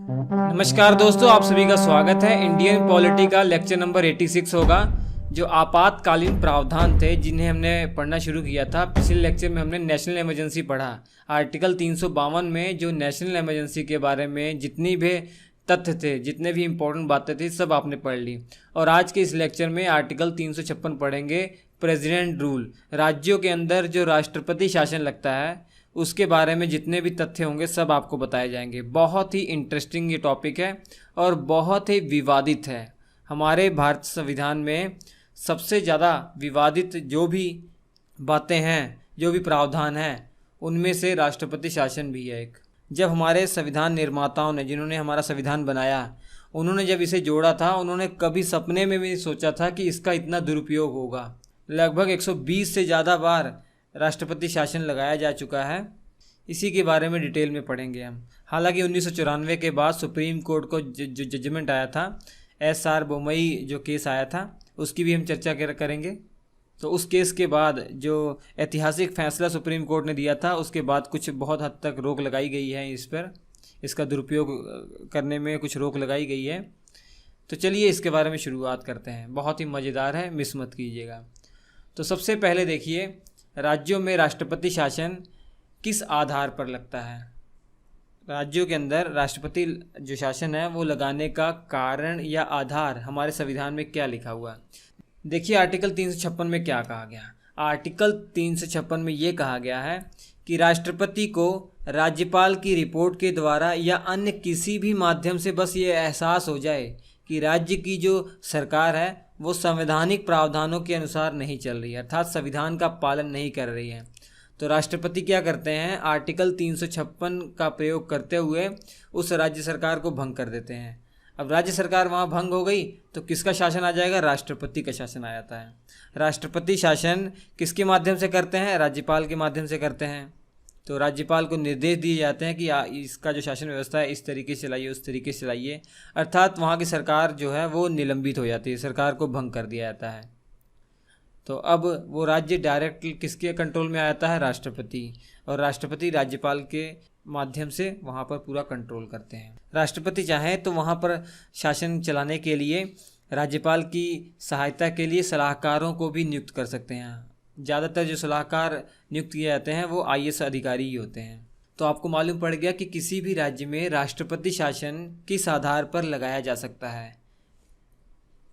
नमस्कार दोस्तों, आप सभी का स्वागत है। इंडियन पॉलिटी का लेक्चर नंबर 86 होगा। जो आपातकालीन प्रावधान थे जिन्हें हमने पढ़ना शुरू किया था, पिछले लेक्चर में हमने नेशनल इमरजेंसी पढ़ा। आर्टिकल 352 में जो नेशनल इमरजेंसी के बारे में जितनी भी तथ्य थे, जितने भी इम्पोर्टेंट बातें थी, सब आपने पढ़ ली। और आज के इस लेक्चर में आर्टिकल 356 पढ़ेंगे, प्रेसिडेंट रूल। राज्यों के अंदर जो राष्ट्रपति शासन लगता है उसके बारे में जितने भी तथ्य होंगे सब आपको बताए जाएंगे। बहुत ही इंटरेस्टिंग ये टॉपिक है और बहुत ही विवादित है। हमारे भारत संविधान में सबसे ज़्यादा विवादित जो भी बातें हैं, जो भी प्रावधान हैं, उनमें से राष्ट्रपति शासन भी है एक। जब हमारे संविधान निर्माताओं ने, जिन्होंने हमारा संविधान बनाया, उन्होंने जब इसे जोड़ा था, उन्होंने कभी सपने में भी नहीं सोचा था कि इसका इतना दुरुपयोग होगा। लगभग 120 से ज़्यादा बार राष्ट्रपति शासन लगाया जा चुका है। इसी के बारे में डिटेल में पढ़ेंगे हम। हालांकि 1994 के बाद सुप्रीम कोर्ट को जो जजमेंट आया था, SR बोमई जो केस आया था, उसकी भी हम चर्चा करेंगे। तो उस केस के बाद जो ऐतिहासिक फैसला सुप्रीम कोर्ट ने दिया था, उसके बाद कुछ बहुत हद तक रोक लगाई गई है इस पर, इसका दुरुपयोग करने में कुछ रोक लगाई गई है। तो चलिए इसके बारे में शुरुआत करते हैं। बहुत ही मज़ेदार है, मिस मत कीजिएगा। तो सबसे पहले देखिए, राज्यों में राष्ट्रपति शासन किस आधार पर लगता है। राज्यों के अंदर राष्ट्रपति जो शासन है वो लगाने का कारण या आधार हमारे संविधान में क्या लिखा हुआ है। देखिए आर्टिकल 356 में क्या कहा गया। आर्टिकल 356 में ये कहा गया है कि राष्ट्रपति को राज्यपाल की रिपोर्ट के द्वारा या अन्य किसी भी माध्यम से बस ये एहसास हो जाए कि राज्य की जो सरकार है वो संवैधानिक प्रावधानों के अनुसार नहीं चल रही है, अर्थात संविधान का पालन नहीं कर रही है, तो राष्ट्रपति क्या करते हैं, आर्टिकल 356 का प्रयोग करते हुए उस राज्य सरकार को भंग कर देते हैं। अब राज्य सरकार वहाँ भंग हो गई तो किसका शासन आ जाएगा, राष्ट्रपति का शासन आ जाता है। राष्ट्रपति शासन किसके माध्यम से करते हैं, राज्यपाल के माध्यम से करते हैं। तो राज्यपाल को निर्देश दिए जाते हैं कि इसका जो शासन व्यवस्था है इस तरीके से चलाइए, उस तरीके से चलाइए, अर्थात वहाँ की सरकार जो है वो निलंबित हो जाती है, सरकार को भंग कर दिया जाता है। तो अब वो राज्य डायरेक्ट किसके कंट्रोल में आ जाता है, राष्ट्रपति, और राष्ट्रपति राज्यपाल के माध्यम से वहाँ पर पूरा कंट्रोल करते हैं। राष्ट्रपति चाहे तो वहाँ पर शासन चलाने के लिए राज्यपाल की सहायता के लिए सलाहकारों को भी नियुक्त कर सकते हैं। ज़्यादातर जो सलाहकार नियुक्त किए जाते हैं वो IAS अधिकारी ही होते हैं। तो आपको मालूम पड़ गया कि किसी भी राज्य में राष्ट्रपति शासन किस आधार पर लगाया जा सकता है।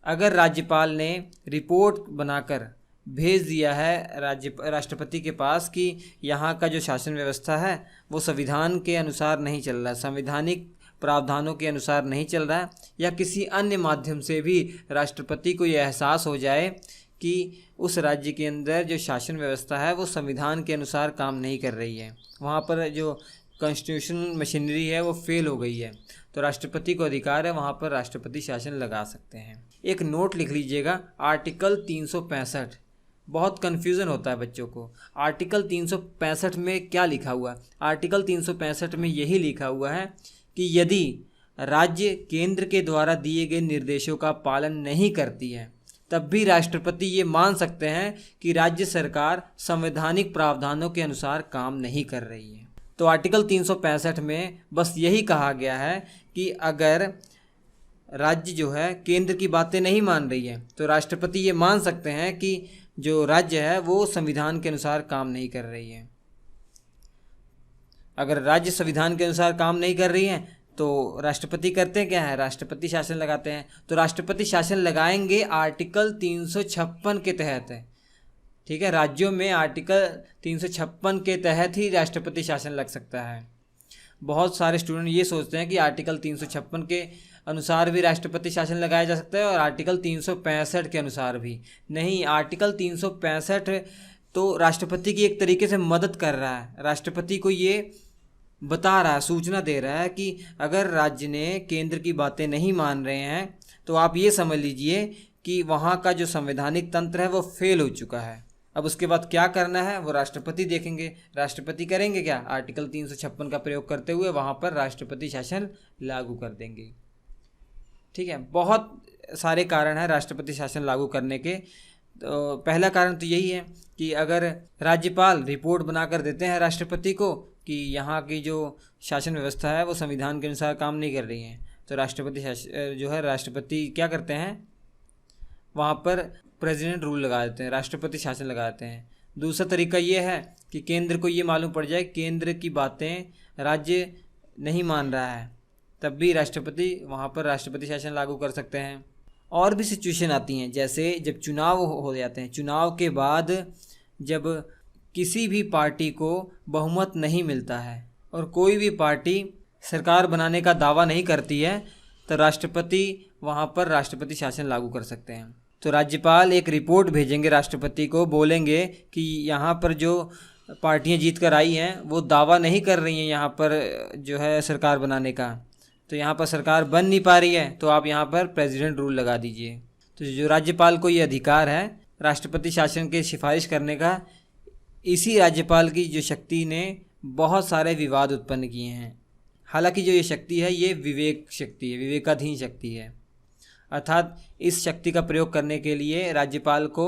अगर राज्यपाल ने रिपोर्ट बनाकर भेज दिया है राष्ट्रपति के पास कि यहाँ का जो शासन व्यवस्था है वो संविधान के अनुसार नहीं चल रहा है, संवैधानिक प्रावधानों के अनुसार नहीं चल रहा है, या किसी अन्य माध्यम से भी राष्ट्रपति को यह एहसास हो जाए कि उस राज्य के अंदर जो शासन व्यवस्था है वो संविधान के अनुसार काम नहीं कर रही है, वहाँ पर जो कॉन्स्टिट्यूशनल मशीनरी है वो फेल हो गई है, तो राष्ट्रपति को अधिकार है वहाँ पर राष्ट्रपति शासन लगा सकते हैं। एक नोट लिख लीजिएगा, आर्टिकल 365। बहुत कन्फ्यूज़न होता है बच्चों को। आर्टिकल 365 में क्या लिखा हुआ है, आर्टिकल 365 में यही लिखा हुआ है कि यदि राज्य केंद्र के द्वारा दिए गए निर्देशों का पालन नहीं करती है तब भी राष्ट्रपति ये मान सकते हैं कि राज्य सरकार संवैधानिक प्रावधानों के अनुसार काम नहीं कर रही है। तो आर्टिकल 365 में बस यही कहा गया है कि अगर राज्य जो है केंद्र की बातें नहीं मान रही है तो राष्ट्रपति ये मान सकते हैं कि जो राज्य है वो संविधान के अनुसार काम नहीं कर रही है। अगर राज्य संविधान के अनुसार काम नहीं कर रही है तो राष्ट्रपति करते हैं क्या है, राष्ट्रपति शासन लगाते हैं। तो राष्ट्रपति शासन लगाएंगे आर्टिकल 356 के तहत है, ठीक है। राज्यों में आर्टिकल 356 के तहत ही राष्ट्रपति शासन लग सकता है। बहुत सारे स्टूडेंट ये सोचते हैं कि आर्टिकल 356 के अनुसार भी राष्ट्रपति शासन लगाया जा सकता है और आर्टिकल 365 के अनुसार भी। नहीं, आर्टिकल 365 तो राष्ट्रपति की एक तरीके से मदद कर रहा है, राष्ट्रपति को ये बता रहा है, सूचना दे रहा है कि अगर राज्य ने केंद्र की बातें नहीं मान रहे हैं तो आप ये समझ लीजिए कि वहाँ का जो संवैधानिक तंत्र है वो फेल हो चुका है। अब उसके बाद क्या करना है वो राष्ट्रपति देखेंगे। राष्ट्रपति करेंगे क्या, आर्टिकल 356 का प्रयोग करते हुए वहाँ पर राष्ट्रपति शासन लागू कर देंगे, ठीक है। बहुत सारे कारण हैं राष्ट्रपति शासन लागू करने के। तो पहला कारण तो यही है कि अगर राज्यपाल रिपोर्ट बनाकर देते हैं राष्ट्रपति को कि यहाँ की जो शासन व्यवस्था है वो संविधान के अनुसार काम नहीं कर रही है, तो राष्ट्रपति क्या करते हैं, वहाँ पर प्रेसिडेंट रूल लगा देते हैं, राष्ट्रपति शासन लगा देते हैं। दूसरा तरीका ये है कि केंद्र को ये मालूम पड़ जाए केंद्र की बातें राज्य नहीं मान रहा है, तब भी राष्ट्रपति वहाँ पर राष्ट्रपति शासन लागू कर सकते हैं। और भी सिचुएशन आती हैं, जैसे जब चुनाव हो जाते हैं, चुनाव के बाद जब किसी भी पार्टी को बहुमत नहीं मिलता है और कोई भी पार्टी सरकार बनाने का दावा नहीं करती है, तो राष्ट्रपति वहाँ पर राष्ट्रपति शासन लागू कर सकते हैं। तो राज्यपाल एक रिपोर्ट भेजेंगे राष्ट्रपति को, बोलेंगे कि यहाँ पर जो पार्टियाँ जीत कर आई हैं वो दावा नहीं कर रही हैं यहाँ पर जो है सरकार बनाने का, तो यहाँ पर सरकार बन नहीं पा रही है, तो आप यहाँ पर प्रेसिडेंट रूल लगा दीजिए। तो जो राज्यपाल को ये अधिकार है राष्ट्रपति शासन की सिफारिश करने का, इसी राज्यपाल की जो शक्ति ने बहुत सारे विवाद उत्पन्न किए हैं। हालांकि जो ये शक्ति है ये विवेक शक्ति है, विवेकाधीन शक्ति है, अर्थात इस शक्ति का प्रयोग करने के लिए राज्यपाल को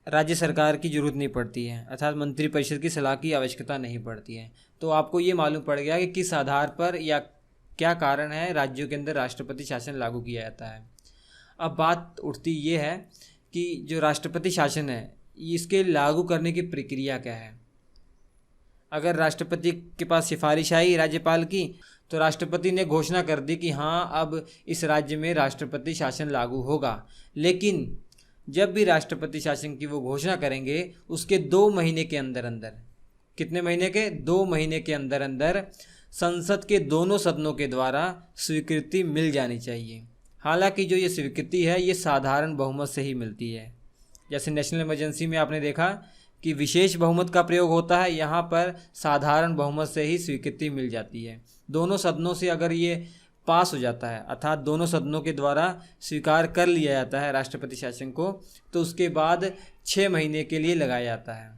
राज्य सरकार की ज़रूरत नहीं पड़ती है, अर्थात मंत्रिपरिषद की सलाह की आवश्यकता नहीं पड़ती है। तो आपको ये मालूम पड़ गया कि किस आधार पर या क्या कारण है राज्यों के अंदर राष्ट्रपति शासन लागू किया जाता है। अब बात उठती ये है कि जो राष्ट्रपति शासन है इसके लागू करने की प्रक्रिया क्या है। अगर राष्ट्रपति के पास सिफारिश आई राज्यपाल की, तो राष्ट्रपति ने घोषणा कर दी कि हाँ अब इस राज्य में राष्ट्रपति शासन लागू होगा, लेकिन जब भी राष्ट्रपति शासन की वो घोषणा करेंगे उसके 2 महीने के अंदर अंदर, कितने महीने के, 2 महीने के अंदर अंदर संसद के दोनों सदनों के द्वारा स्वीकृति मिल जानी चाहिए। हालांकि जो ये स्वीकृति है ये साधारण बहुमत से ही मिलती है। जैसे नेशनल इमरजेंसी में आपने देखा कि विशेष बहुमत का प्रयोग होता है, यहाँ पर साधारण बहुमत से ही स्वीकृति मिल जाती है। दोनों सदनों से अगर ये पास हो जाता है, अर्थात दोनों सदनों के द्वारा स्वीकार कर लिया जाता है राष्ट्रपति शासन को, तो उसके बाद 6 महीने के लिए लगाया जाता है।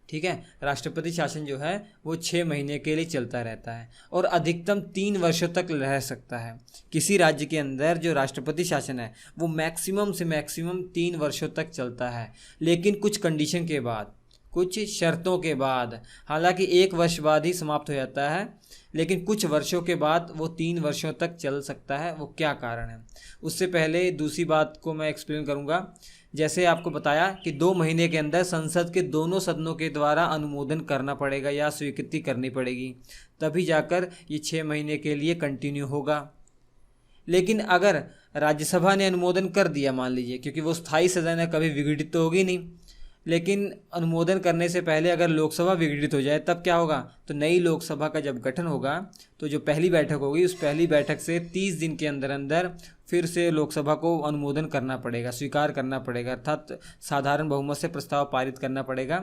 ठीक है, राष्ट्रपति शासन जो है वो 6 महीने के लिए चलता रहता है और अधिकतम 3 वर्षों तक रह सकता है। किसी राज्य के अंदर जो राष्ट्रपति शासन है वो मैक्सिमम से मैक्सिमम 3 वर्षों तक चलता है, लेकिन कुछ कंडीशन के बाद, कुछ शर्तों के बाद। हालांकि 1 वर्ष बाद ही समाप्त हो जाता है, लेकिन कुछ वर्षों के बाद वो 3 वर्षों तक चल सकता है। वो क्या कारण है, उससे पहले दूसरी बात को मैं एक्सप्लेन करूँगा। जैसे आपको बताया कि 2 महीने के अंदर संसद के दोनों सदनों के द्वारा अनुमोदन करना पड़ेगा या स्वीकृति करनी पड़ेगी, तभी जाकर ये 6 महीने के लिए कंटिन्यू होगा। लेकिन अगर राज्यसभा ने अनुमोदन कर दिया, मान लीजिए, क्योंकि वो स्थायी सदन है, कभी विघटित तो होगी नहीं, लेकिन अनुमोदन करने से पहले अगर लोकसभा विघटित हो जाए तब क्या होगा, तो नई लोकसभा का जब गठन होगा तो जो पहली बैठक होगी उस पहली बैठक से 30 दिन के अंदर अंदर फिर से लोकसभा को अनुमोदन करना पड़ेगा, स्वीकार करना पड़ेगा, अर्थात साधारण बहुमत से प्रस्ताव पारित करना पड़ेगा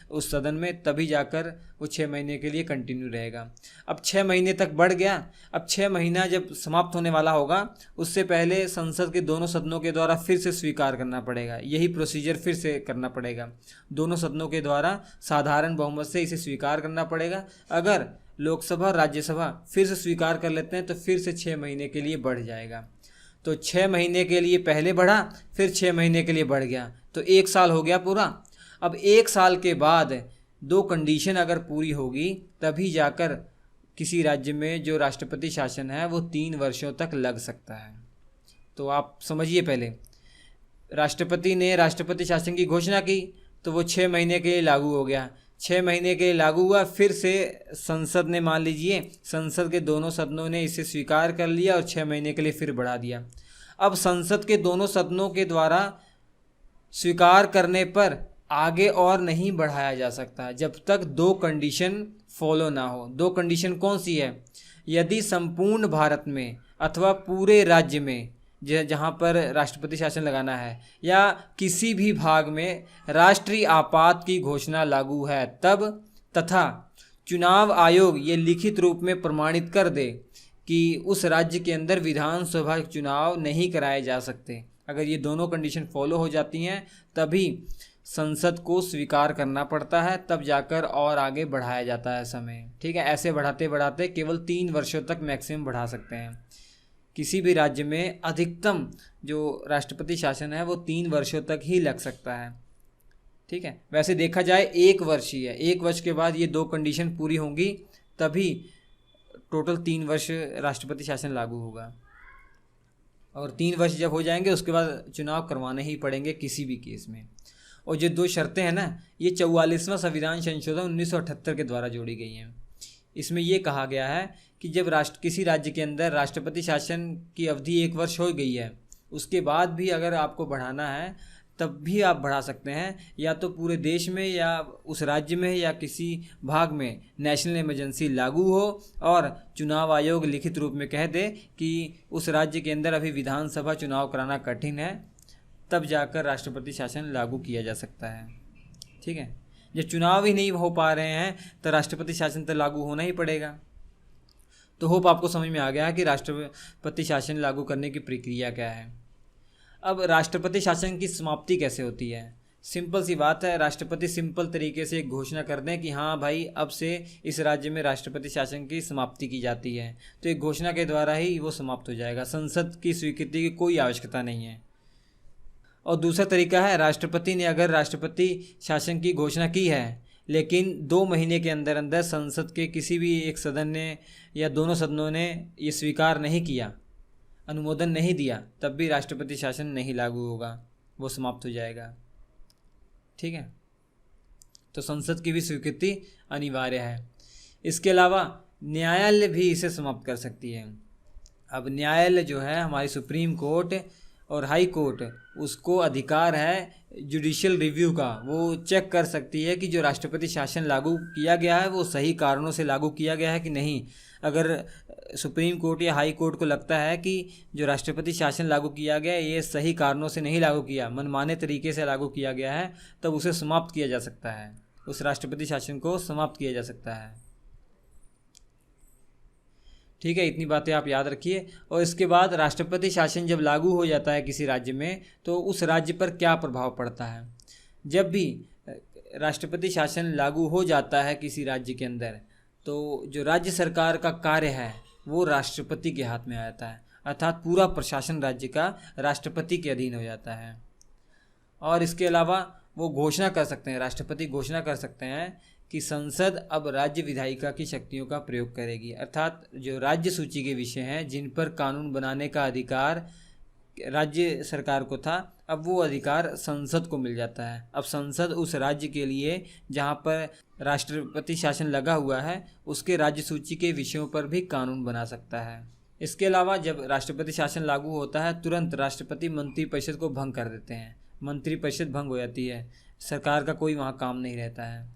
उस सदन में, तभी जाकर वो 6 महीने के लिए कंटिन्यू रहेगा। अब 6 महीने तक बढ़ गया। अब 6 महीना जब समाप्त होने वाला होगा उससे पहले संसद के दोनों सदनों के द्वारा फिर से स्वीकार करना पड़ेगा, यही प्रोसीजर फिर से करना पड़ेगा। दोनों सदनों के द्वारा साधारण बहुमत से इसे स्वीकार करना पड़ेगा। अगर लोकसभा राज्यसभा फिर से स्वीकार कर लेते हैं तो फिर से 6 महीने के लिए बढ़ जाएगा। तो 6 महीने के लिए पहले बढ़ा, फिर 6 महीने के लिए बढ़ गया, तो 1 साल हो गया पूरा। अब 1 साल के बाद 2 कंडीशन अगर पूरी होगी तभी जाकर किसी राज्य में जो राष्ट्रपति शासन है वो 3 वर्षों तक लग सकता है। तो आप समझिए, पहले राष्ट्रपति ने राष्ट्रपति शासन की घोषणा की तो वो 6 महीने के लिए लागू हो गया। 6 महीने के लिए लागू हुआ, फिर से संसद ने, मान लीजिए संसद के दोनों सदनों ने इसे स्वीकार कर लिया और 6 महीने के लिए फिर बढ़ा दिया। अब संसद के दोनों सदनों के द्वारा स्वीकार करने पर आगे और नहीं बढ़ाया जा सकता जब तक 2 कंडीशन फॉलो ना हो। 2 कंडीशन कौन सी है, यदि संपूर्ण भारत में अथवा पूरे राज्य में जहाँ पर राष्ट्रपति शासन लगाना है या किसी भी भाग में राष्ट्रीय आपात की घोषणा लागू है तब, तथा चुनाव आयोग ये लिखित रूप में प्रमाणित कर दे कि उस राज्य के अंदर विधानसभा चुनाव नहीं कराए जा सकते। अगर ये दोनों कंडीशन फॉलो हो जाती हैं तभी संसद को स्वीकार करना पड़ता है, तब जाकर और आगे बढ़ाया जाता है समय। ठीक है, ऐसे बढ़ाते बढ़ाते केवल 3 वर्षों तक मैक्सिमम बढ़ा सकते हैं। किसी भी राज्य में अधिकतम जो राष्ट्रपति शासन है वो 3 वर्षों तक ही लग सकता है। ठीक है, वैसे देखा जाए 1 वर्ष ही है, 1 वर्ष के बाद ये 2 कंडीशन पूरी होंगी तभी टोटल 3 वर्ष राष्ट्रपति शासन लागू होगा। और 3 वर्ष जब हो जाएंगे उसके बाद चुनाव करवाने ही पड़ेंगे किसी भी केस में। और जो 2 शर्तें हैं ना, ये 44वां संविधान संशोधन 1978 के द्वारा जोड़ी गई हैं। इसमें ये कहा गया है कि जब किसी राज्य के अंदर राष्ट्रपति शासन की अवधि 1 वर्ष हो गई है, उसके बाद भी अगर आपको बढ़ाना है तब भी आप बढ़ा सकते हैं, या तो पूरे देश में या उस राज्य में या किसी भाग में नेशनल इमरजेंसी लागू हो और चुनाव आयोग लिखित रूप में कह दे कि उस राज्य के अंदर अभी विधानसभा चुनाव कराना कठिन है, तब जाकर राष्ट्रपति शासन लागू किया जा सकता है। ठीक है, जब चुनाव ही नहीं हो पा रहे हैं तो राष्ट्रपति शासन तो लागू होना ही पड़ेगा। तो होप आपको समझ में आ गया है कि राष्ट्रपति शासन लागू करने की प्रक्रिया क्या है। अब राष्ट्रपति शासन की समाप्ति कैसे होती है? सिंपल सी बात है, राष्ट्रपति सिंपल तरीके से एक घोषणा कर दें कि हाँ भाई अब से इस राज्य में राष्ट्रपति शासन की समाप्ति की जाती है, तो एक घोषणा के द्वारा ही वो समाप्त हो जाएगा। संसद की स्वीकृति की कोई आवश्यकता नहीं है। और दूसरा तरीका है, राष्ट्रपति ने अगर राष्ट्रपति शासन की घोषणा की है लेकिन 2 महीने के अंदर अंदर संसद के किसी भी एक सदन ने या दोनों सदनों ने ये स्वीकार नहीं किया, अनुमोदन नहीं दिया, तब भी राष्ट्रपति शासन नहीं लागू होगा, वो समाप्त हो जाएगा। ठीक है, तो संसद की भी स्वीकृति अनिवार्य है। इसके अलावा न्यायालय भी इसे समाप्त कर सकती है। अब न्यायालय जो है, हमारी सुप्रीम कोर्ट और हाई कोर्ट, उसको अधिकार है जुडिशियल रिव्यू का। वो चेक कर सकती है कि जो राष्ट्रपति शासन लागू किया गया है वो सही कारणों से लागू किया गया है कि नहीं। अगर सुप्रीम कोर्ट या हाई कोर्ट को लगता है कि जो राष्ट्रपति शासन लागू किया गया है ये सही कारणों से नहीं लागू किया, मनमाने तरीके से लागू किया गया है, तब उसे समाप्त किया जा सकता है, उस राष्ट्रपति शासन को समाप्त किया जा सकता है। ठीक है, इतनी बातें आप याद रखिए। और इसके बाद राष्ट्रपति शासन जब लागू हो जाता है किसी राज्य में तो उस राज्य पर क्या प्रभाव पड़ता है। जब भी राष्ट्रपति शासन लागू हो जाता है किसी राज्य के अंदर तो जो राज्य सरकार का कार्य है वो राष्ट्रपति के हाथ में आ जाता है, अर्थात पूरा प्रशासन राज्य का राष्ट्रपति के अधीन हो जाता है। और इसके अलावा वो घोषणा कर सकते हैं, राष्ट्रपति घोषणा कर सकते हैं कि संसद अब राज्य विधायिका की शक्तियों का प्रयोग करेगी, अर्थात जो राज्य सूची के विषय हैं जिन पर कानून बनाने का अधिकार राज्य सरकार को था, अब वो अधिकार संसद को मिल जाता है। अब संसद उस राज्य के लिए जहाँ पर राष्ट्रपति शासन लगा हुआ है उसके राज्य सूची के विषयों पर भी कानून बना सकता है। इसके अलावा जब राष्ट्रपति शासन लागू होता है तुरंत राष्ट्रपति मंत्रिपरिषद को भंग कर देते हैं, मंत्रिपरिषद भंग हो जाती है, सरकार का कोई वहाँ काम नहीं रहता है।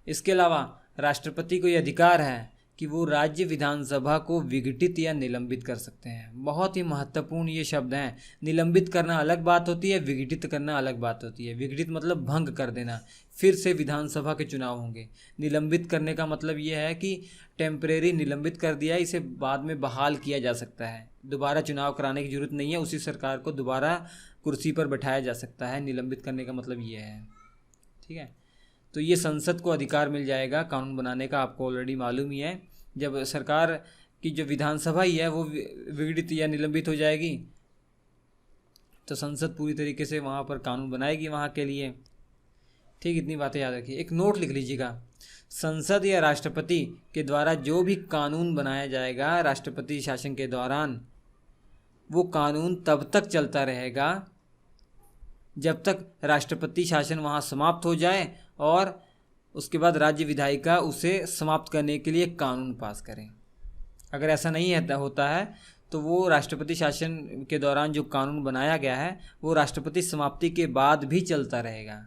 इसके अलावा राष्ट्रपति को ये अधिकार है कि वो राज्य विधानसभा को विघटित या निलंबित कर सकते हैं। बहुत ही महत्वपूर्ण ये शब्द हैं। निलंबित करना अलग बात होती है, विघटित करना अलग बात होती है। विघटित मतलब भंग कर देना, फिर से विधानसभा के चुनाव होंगे। निलंबित करने का मतलब ये है कि टेम्परेरी निलंबित कर दिया, इसे बाद में बहाल किया जा सकता है, दोबारा चुनाव कराने की जरूरत नहीं है, उसी सरकार को दोबारा कुर्सी पर बैठाया जा सकता है। निलंबित करने का मतलब ये है। ठीक है, तो ये संसद को अधिकार मिल जाएगा कानून बनाने का, आपको ऑलरेडी मालूम ही है। जब सरकार की जो विधानसभा ही है वो विघटित या निलंबित हो जाएगी तो संसद पूरी तरीके से वहाँ पर कानून बनाएगी वहाँ के लिए। ठीक, इतनी बातें याद रखिए। एक नोट लिख लीजिएगा, संसद या राष्ट्रपति के द्वारा जो भी कानून बनाया जाएगा राष्ट्रपति शासन के दौरान, वो कानून तब तक चलता रहेगा जब तक राष्ट्रपति शासन वहाँ समाप्त हो जाए और उसके बाद राज्य विधायिका उसे समाप्त करने के लिए कानून पास करें। अगर ऐसा नहीं होता है तो वो राष्ट्रपति शासन के दौरान जो कानून बनाया गया है वो राष्ट्रपति समाप्ति के बाद भी चलता रहेगा।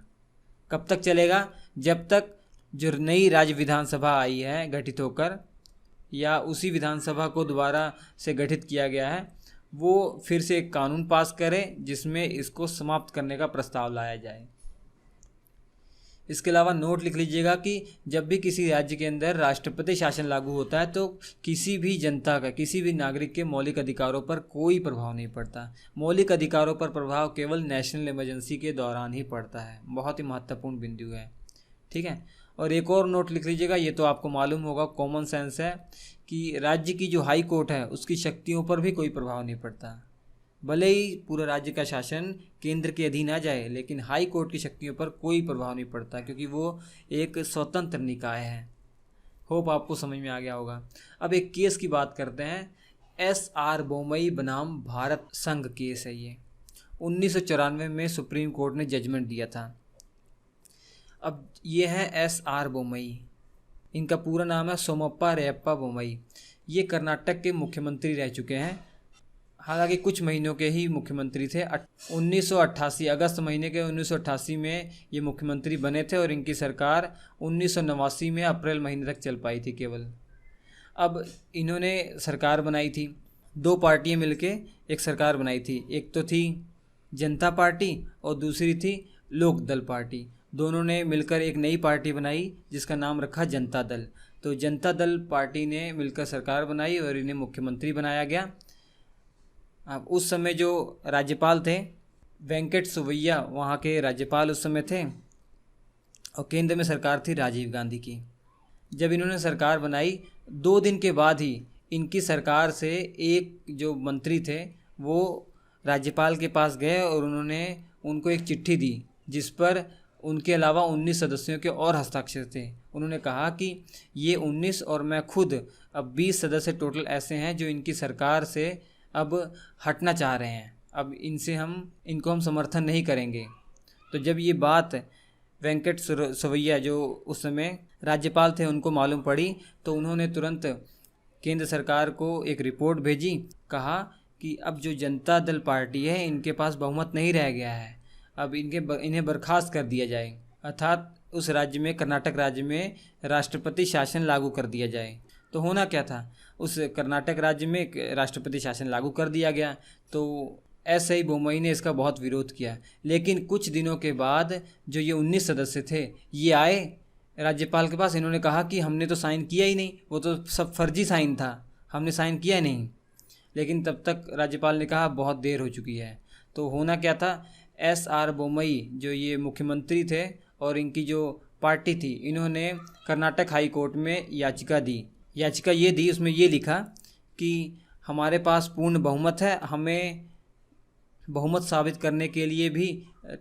कब तक चलेगा? जब तक जो नई राज्य विधानसभा आई है गठित होकर, या उसी विधानसभा को दोबारा से गठित किया गया है, वो फिर से एक कानून पास करे जिसमें इसको समाप्त करने का प्रस्ताव लाया जाए। इसके अलावा नोट लिख लीजिएगा कि जब भी किसी राज्य के अंदर राष्ट्रपति शासन लागू होता है तो किसी भी जनता का, किसी भी नागरिक के मौलिक अधिकारों पर कोई प्रभाव नहीं पड़ता। मौलिक अधिकारों पर प्रभाव केवल नेशनल इमरजेंसी के दौरान ही पड़ता है। बहुत ही महत्वपूर्ण बिंदु है। ठीक है, और एक और नोट लिख लीजिएगा, ये तो आपको मालूम होगा, कॉमन सेंस है, कि राज्य की जो हाई कोर्ट है उसकी शक्तियों पर भी कोई प्रभाव नहीं पड़ता। भले ही पूरा राज्य का शासन केंद्र के अधीन आ जाए लेकिन हाई कोर्ट की शक्तियों पर कोई प्रभाव नहीं पड़ता, क्योंकि वो एक स्वतंत्र निकाय है। होप आपको समझ में आ गया होगा। अब एक केस की बात करते हैं। SR बोमई बनाम भारत संघ केस है ये। 1994 में सुप्रीम कोर्ट ने जजमेंट दिया था। अब ये है SR बोमई, इनका पूरा नाम है सोमप्पा रेयप्पा बोमई। ये कर्नाटक के मुख्यमंत्री रह चुके हैं, हालांकि कुछ महीनों के ही मुख्यमंत्री थे। 1988 अगस्त महीने के 1988 में ये मुख्यमंत्री बने थे और इनकी सरकार 1989 में अप्रैल महीने तक चल पाई थी केवल। अब इन्होंने सरकार बनाई थी, दो पार्टियां मिलके एक सरकार बनाई थी। एक तो थी जनता पार्टी और दूसरी थी लोक दल पार्टी। दोनों ने मिलकर एक नई पार्टी बनाई जिसका नाम रखा जनता दल। तो जनता दल पार्टी ने मिलकर सरकार बनाई और इन्हें मुख्यमंत्री बनाया गया। अब उस समय जो राज्यपाल थे वेंकट सुवैया, वहाँ के राज्यपाल उस समय थे, और केंद्र में सरकार थी राजीव गांधी की। जब इन्होंने सरकार बनाई 2 दिन के बाद ही इनकी सरकार से एक जो मंत्री थे वो राज्यपाल के पास गए और उन्होंने उनको एक चिट्ठी दी जिस पर उनके अलावा 19 सदस्यों के और हस्ताक्षर थे। उन्होंने कहा कि ये 19 और मैं खुद अब 20 सदस्य टोटल ऐसे हैं जो इनकी सरकार से अब हटना चाह रहे हैं। अब इनको हम समर्थन नहीं करेंगे। तो जब ये बात वेंकट सुवैया जो उस समय राज्यपाल थे उनको मालूम पड़ी तो उन्होंने तुरंत केंद्र सरकार को एक रिपोर्ट भेजी। कहा कि अब जो जनता दल पार्टी है इनके पास बहुमत नहीं रह गया है, अब इन्हें बर्खास्त कर दिया जाए, अर्थात उस राज्य में, कर्नाटक राज्य में राष्ट्रपति शासन लागू कर दिया जाए। तो होना क्या था, उस कर्नाटक राज्य में राष्ट्रपति शासन लागू कर दिया गया। तो ऐसे ही बोमई ने इसका बहुत विरोध किया। लेकिन कुछ दिनों के बाद जो ये 19 सदस्य थे ये आए राज्यपाल के पास। इन्होंने कहा कि हमने तो साइन किया ही नहीं, वो तो सब फर्जी साइन था, हमने साइन किया नहीं। लेकिन तब तक राज्यपाल ने कहा बहुत देर हो चुकी है। तो होना क्या था, SR बोमई जो ये मुख्यमंत्री थे और इनकी जो पार्टी थी, इन्होंने कर्नाटक हाई कोर्ट में याचिका दी। याचिका ये दी, उसमें ये लिखा कि हमारे पास पूर्ण बहुमत है, हमें बहुमत साबित करने के लिए भी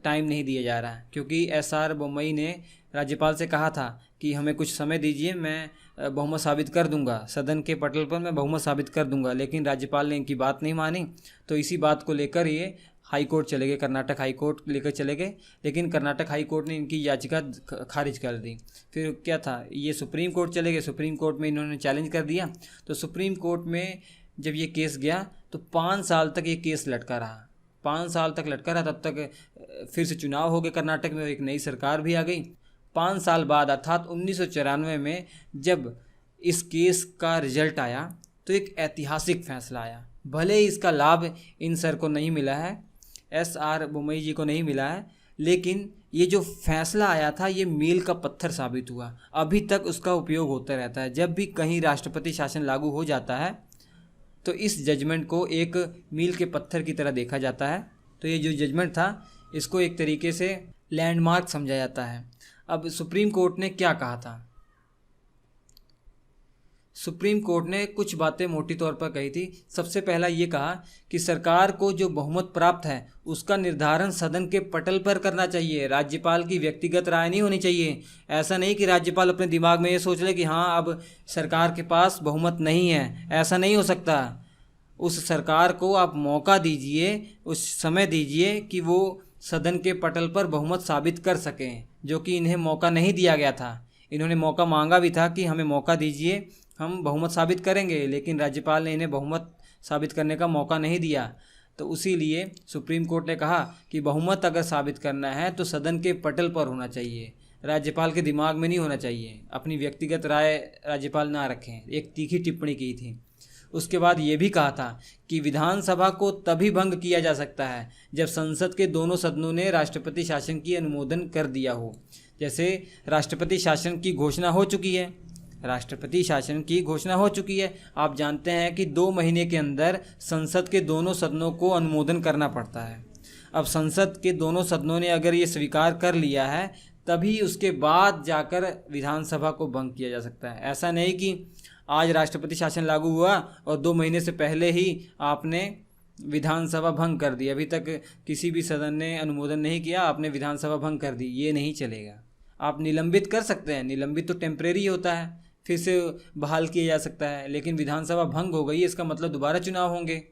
टाइम नहीं दिया जा रहा है। क्योंकि SR बोमई ने राज्यपाल से कहा था कि हमें कुछ समय दीजिए, मैं बहुमत साबित कर दूंगा, सदन के पटल पर मैं बहुमत साबित कर दूंगा। लेकिन राज्यपाल ने इनकी बात नहीं मानी। तो इसी बात को लेकर ये हाई कोर्ट चले गए, कर्नाटक हाई कोर्ट लेकर चले गए। लेकिन कर्नाटक हाई कोर्ट ने इनकी याचिका खारिज कर दी। फिर क्या था, ये सुप्रीम कोर्ट चले गए। सुप्रीम कोर्ट में इन्होंने चैलेंज कर दिया। तो सुप्रीम कोर्ट में जब ये केस गया तो 5 साल तक ये केस लटका रहा। 5 साल तक लटका रहा। तब तक फिर से चुनाव हो गए कर्नाटक में, एक नई सरकार भी आ गई। 5 साल बाद अर्थात 1994 में जब इस केस का रिजल्ट आया तो एक ऐतिहासिक फैसला आया। भले ही इसका लाभ इन सर को नहीं मिला है, SR बोमई जी को नहीं मिला है, लेकिन ये जो फैसला आया था ये मील का पत्थर साबित हुआ। अभी तक उसका उपयोग होता रहता है। जब भी कहीं राष्ट्रपति शासन लागू हो जाता है तो इस जजमेंट को एक मील के पत्थर की तरह देखा जाता है। तो ये जो जजमेंट था इसको एक तरीके से लैंडमार्क समझा जाता है। अब सुप्रीम कोर्ट ने क्या कहा था, सुप्रीम कोर्ट ने कुछ बातें मोटी तौर पर कही थी। सबसे पहला ये कहा कि सरकार को जो बहुमत प्राप्त है उसका निर्धारण सदन के पटल पर करना चाहिए, राज्यपाल की व्यक्तिगत राय नहीं होनी चाहिए। ऐसा नहीं कि राज्यपाल अपने दिमाग में ये सोच ले कि हाँ अब सरकार के पास बहुमत नहीं है, ऐसा नहीं हो सकता। उस सरकार को आप मौका दीजिए, उस समय दीजिए कि वो सदन के पटल पर बहुमत साबित कर सकें, जो कि इन्हें मौका नहीं दिया गया था। इन्होंने मौका मांगा भी था कि हमें मौका दीजिए, हम बहुमत साबित करेंगे, लेकिन राज्यपाल ने इन्हें बहुमत साबित करने का मौका नहीं दिया। तो उसीलिए सुप्रीम कोर्ट ने कहा कि बहुमत अगर साबित करना है तो सदन के पटल पर होना चाहिए, राज्यपाल के दिमाग में नहीं होना चाहिए। अपनी व्यक्तिगत राय राज्यपाल ना रखें, एक तीखी टिप्पणी की थी। उसके बाद ये भी कहा था कि विधानसभा को तभी भंग किया जा सकता है जब संसद के दोनों सदनों ने राष्ट्रपति शासन की अनुमोदन कर दिया हो। जैसे राष्ट्रपति शासन की घोषणा हो चुकी है, राष्ट्रपति शासन की घोषणा हो चुकी है। आप जानते हैं कि 2 महीने के अंदर संसद के दोनों सदनों को अनुमोदन करना पड़ता है। अब संसद के दोनों सदनों ने अगर ये स्वीकार कर लिया है तभी उसके बाद जाकर विधानसभा को भंग किया जा सकता है। ऐसा नहीं कि आज राष्ट्रपति शासन लागू हुआ और 2 महीने से पहले ही आपने विधानसभा भंग कर दी, अभी तक किसी भी सदन ने अनुमोदन नहीं किया, आपने विधानसभा भंग कर दी, ये नहीं चलेगा। आप निलंबित कर सकते हैं, निलंबित तो टेम्परेरी होता है, फिर से बहाल किया जा सकता है। लेकिन विधानसभा भंग हो गई, इसका मतलब दोबारा चुनाव होंगे।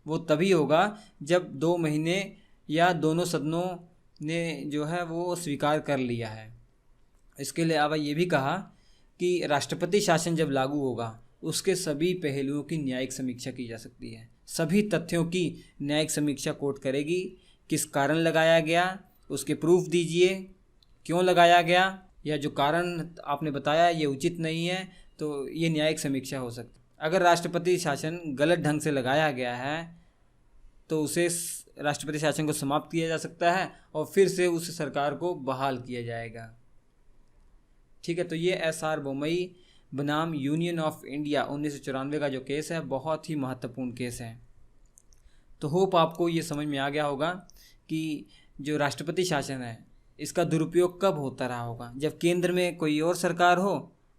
वो तभी होगा जब 2 महीने या दोनों सदनों ने जो है वो स्वीकार कर लिया है। इसके अलावा ये भी कहा कि राष्ट्रपति शासन जब लागू होगा उसके सभी पहलुओं की न्यायिक समीक्षा की जा सकती है। सभी तथ्यों की न्यायिक समीक्षा कोर्ट करेगी। किस कारण लगाया गया, उसके प्रूफ दीजिए, क्यों लगाया गया, या जो कारण आपने बताया ये उचित नहीं है, तो ये न्यायिक समीक्षा हो सकती है। अगर राष्ट्रपति शासन गलत ढंग से लगाया गया है तो उसे राष्ट्रपति शासन को समाप्त किया जा सकता है और फिर से उस सरकार को बहाल किया जाएगा। ठीक है, तो ये एस.आर. बोम्मई बनाम यूनियन ऑफ इंडिया 1994 का जो केस है बहुत ही महत्वपूर्ण केस है। तो होप आपको ये समझ में आ गया होगा कि जो राष्ट्रपति शासन है इसका दुरुपयोग कब होता रहा होगा। जब केंद्र में कोई और सरकार हो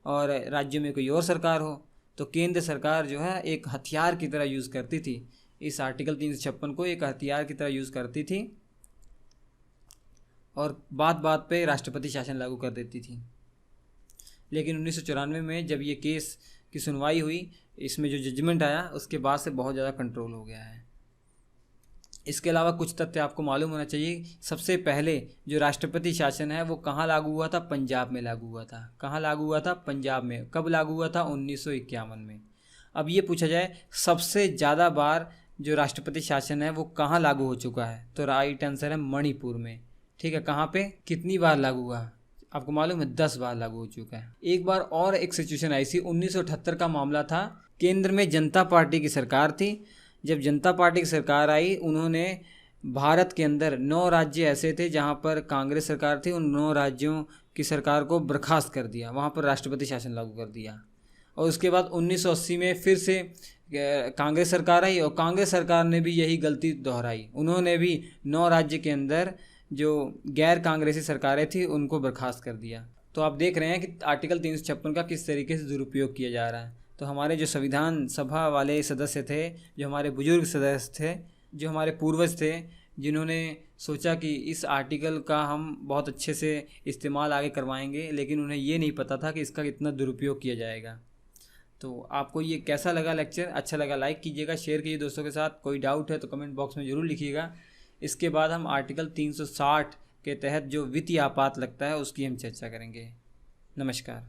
और राज्य में कोई और सरकार हो तो केंद्र सरकार जो है एक हथियार की तरह यूज़ करती थी, इस आर्टिकल 356 को एक हथियार की तरह यूज़ करती थी और बात बात पे राष्ट्रपति शासन लागू कर देती थी। लेकिन 1994 में जब ये केस की सुनवाई हुई, इसमें जो जजमेंट आया उसके बाद से बहुत ज़्यादा कंट्रोल हो गया है। इसके अलावा कुछ तथ्य आपको मालूम होना चाहिए। सबसे पहले जो राष्ट्रपति शासन है वो कहाँ लागू हुआ था? पंजाब में लागू हुआ था। कहाँ लागू हुआ था? पंजाब में। कब लागू हुआ था? 1951 में। अब ये पूछा जाए सबसे ज़्यादा बार जो राष्ट्रपति शासन है वो कहाँ लागू हो चुका है, तो राइट आंसर है मणिपुर में। ठीक है, कहाँ पे कितनी बार लागू हुआ? आपको मालूम है 10 बार लागू हो चुका है। एक बार और एक सिचुएशन आई थी, 1978 का मामला था। केंद्र में जनता पार्टी की सरकार थी। जब जनता पार्टी की सरकार आई उन्होंने भारत के अंदर 9 राज्य ऐसे थे जहां पर कांग्रेस सरकार थी, उन 9 राज्यों की सरकार को बर्खास्त कर दिया, वहां पर राष्ट्रपति शासन लागू कर दिया। और उसके बाद 1980 में फिर से कांग्रेस सरकार आई और कांग्रेस सरकार ने भी यही गलती दोहराई। उन्होंने भी 9 राज्य के अंदर जो गैर कांग्रेसी सरकारें थी उनको बर्खास्त कर दिया। तो आप देख रहे हैं कि आर्टिकल 356 का किस तरीके से दुरुपयोग किया जा रहा है। तो हमारे जो संविधान सभा वाले सदस्य थे, जो हमारे बुजुर्ग सदस्य थे, जो हमारे पूर्वज थे, जिन्होंने सोचा कि इस आर्टिकल का हम बहुत अच्छे से इस्तेमाल आगे करवाएंगे, लेकिन उन्हें ये नहीं पता था कि इसका कितना दुरुपयोग किया जाएगा। तो आपको ये कैसा लगा लेक्चर? अच्छा लगा लाइक कीजिएगा, शेयर कीजिए दोस्तों के साथ। कोई डाउट है तो कमेंट बॉक्स में ज़रूर लिखिएगा। इसके बाद हम आर्टिकल 360 के तहत जो वित्तीय आपात लगता है उसकी हम चर्चा करेंगे। नमस्कार।